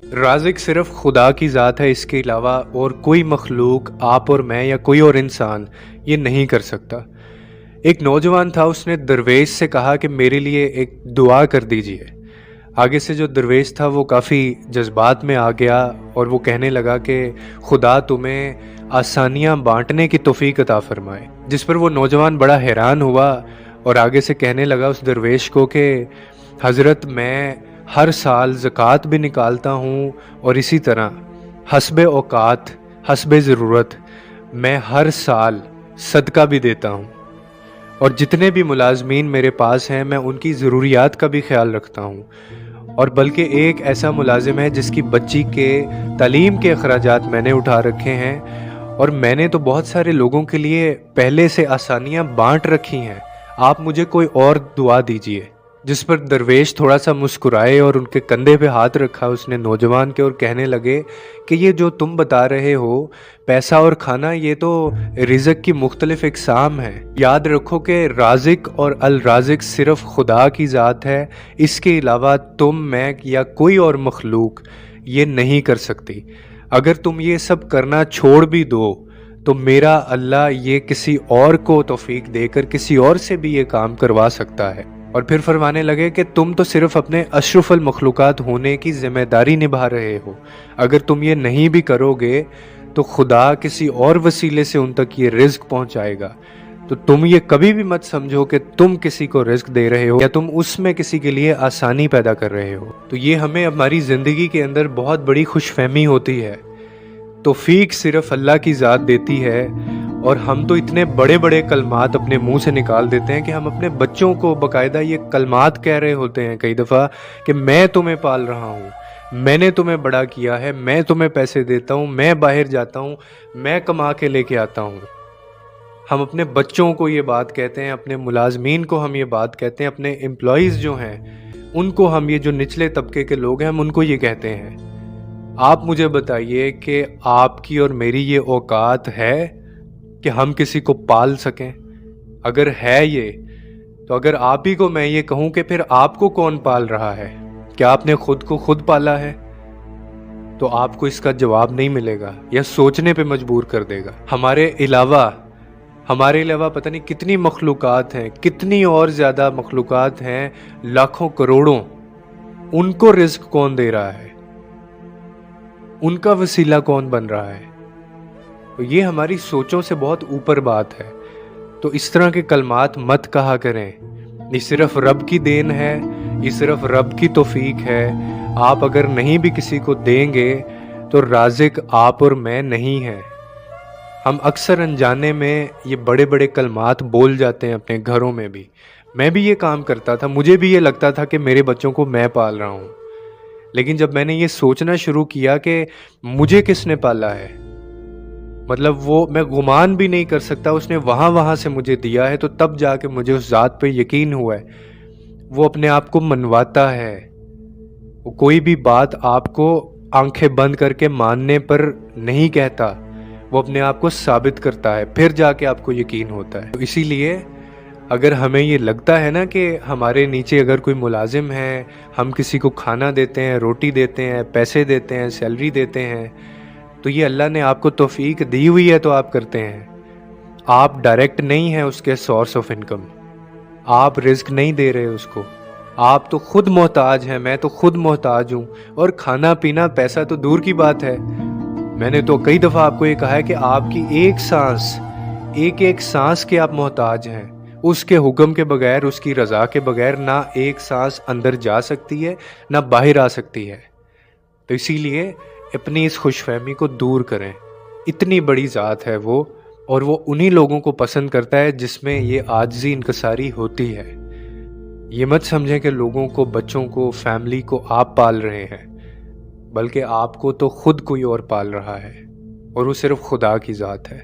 राज़िक सिर्फ खुदा की ज़ात है, इसके अलावा और कोई मखलूक, आप और मैं या कोई और इंसान ये नहीं कर सकता। एक नौजवान था, उसने दरवेश से कहा कि मेरे लिए एक दुआ कर दीजिए। आगे से जो दरवेश था वो काफ़ी जज्बात में आ गया और वो कहने लगा कि खुदा तुम्हें आसानियाँ बांटने की तौफीक अता फरमाए। जिस पर वो नौजवान बड़ा हैरान हुआ और आगे से कहने लगा उस दरवेश को कि हज़रत मैं हर साल ज़कात भी निकालता हूँ और इसी तरह हस्बे औकात हस्बे ज़रूरत मैं हर साल सदका भी देता हूँ, और जितने भी मुलाजमीन मेरे पास हैं मैं उनकी ज़रूरियात का भी ख्याल रखता हूँ। और बल्कि एक ऐसा मुलाजिम है जिसकी बच्ची के तालीम के अखराजात मैंने उठा रखे हैं, और मैंने तो बहुत सारे लोगों के लिए पहले से आसानियाँ बांट रखी हैं, आप मुझे कोई और दुआ दीजिए। जिस पर दरवेश थोड़ा सा मुस्कुराए और उनके कंधे पे हाथ रखा उसने नौजवान के और कहने लगे कि ये जो तुम बता रहे हो पैसा और खाना, ये तो रिज़्क़ की मुख्तलिफ इक़साम है। याद रखो कि राज़िक और अल राज़िक सिर्फ खुदा की ज़ात है, इसके अलावा तुम, मैं या कोई और मखलूक ये नहीं कर सकती। अगर तुम ये सब करना छोड़ भी दो तो मेरा अल्लाह ये किसी और को तौफीक देकर किसी और से भी ये काम करवा सकता है। और फिर फरमाने लगे कि तुम तो सिर्फ अपने अशरफुल मखलूकात होने की जिम्मेदारी निभा रहे हो, अगर तुम ये नहीं भी करोगे तो खुदा किसी और वसीले से उन तक ये रिज़्क़ पहुंचाएगा। तो तुम ये कभी भी मत समझो कि तुम किसी को रिज़्क़ दे रहे हो या तुम उसमें किसी के लिए आसानी पैदा कर रहे हो। तो ये हमें हमारी ज़िंदगी के अंदर बहुत बड़ी खुशफहमी होती है। तौफीक सिर्फ अल्लाह की ज़ात देती है, और हम तो इतने बड़े बड़े कलमात अपने मुंह से निकाल देते हैं कि हम अपने बच्चों को बाकायदा ये कलमात कह रहे होते हैं कई दफ़ा कि मैं तुम्हें पाल रहा हूँ, मैंने तुम्हें बड़ा किया है, मैं तुम्हें पैसे देता हूँ, मैं बाहर जाता हूँ, मैं कमा के लेके आता हूँ। हम अपने बच्चों को ये बात कहते हैं, अपने मुलाजमीन को हम ये बात कहते हैं, अपने एम्प्लॉयज़ जो हैं उनको हम, ये जो निचले तबके के लोग हैं हम उनको ये कहते हैं। आप मुझे बताइए कि आपकी और मेरी ये औकात है कि हम किसी को पाल सकें? अगर है ये, तो अगर आप ही को मैं ये कहूं कि फिर आपको कौन पाल रहा है, क्या आपने खुद को खुद पाला है? तो आपको इसका जवाब नहीं मिलेगा या सोचने पे मजबूर कर देगा। हमारे अलावा पता नहीं कितनी मखलूकात हैं, कितनी और ज़्यादा मखलूकात हैं, लाखों करोड़ों, उनको रिज़्क़ कौन दे रहा है, उनका वसीला कौन बन रहा है? तो ये हमारी सोचों से बहुत ऊपर बात है। तो इस तरह के कलमात मत कहा करें। ये सिर्फ रब की देन है, ये सिर्फ रब की तौफीक है। आप अगर नहीं भी किसी को देंगे तो राज़िक आप और मैं नहीं हैं। हम अक्सर अनजाने में ये बड़े बड़े कलमात बोल जाते हैं अपने घरों में भी। मैं भी ये काम करता था, मुझे भी ये लगता था कि मेरे बच्चों को मैं पाल रहा हूँ, लेकिन जब मैंने ये सोचना शुरू किया कि मुझे किसने पाला है, मतलब वो मैं गुमान भी नहीं कर सकता, उसने वहाँ से मुझे दिया है, तो तब जाके मुझे उस ज़ात पे यकीन हुआ है। वो अपने आप को मनवाता है, वो कोई भी बात आपको आंखें बंद करके मानने पर नहीं कहता, वो अपने आप को साबित करता है, फिर जाके आपको यकीन होता है। तो इसीलिए अगर हमें ये लगता है ना कि हमारे नीचे अगर कोई मुलाजिम है, हम किसी को खाना देते हैं, रोटी देते हैं, पैसे देते हैं, सैलरी देते हैं, तो ये अल्लाह ने आपको तौफीक दी हुई है तो आप करते हैं। आप डायरेक्ट नहीं हैं उसके सोर्स ऑफ इनकम, आप रिस्क नहीं दे रहे उसको, आप तो खुद मोहताज हैं, मैं तो खुद मोहताज हूँ। और खाना पीना पैसा तो दूर की बात है, मैंने तो कई दफ़ा आपको ये कहा है कि आपकी एक सांस, एक सांस के आप मोहताज हैं। उसके हुक्म के बगैर, उसकी रज़ा के बगैर ना एक सांस अंदर जा सकती है ना बाहर आ सकती है। तो इसीलिए अपनी इस खुशफहमी को दूर करें। इतनी बड़ी ज़ात है वो, और वो उन्हीं लोगों को पसंद करता है जिसमें ये आजिज़ी इनकसारी होती है। ये मत समझें कि लोगों को, बच्चों को, फैमिली को आप पाल रहे हैं, बल्कि आपको तो खुद कोई और पाल रहा है, और वो सिर्फ खुदा की ज़ात है।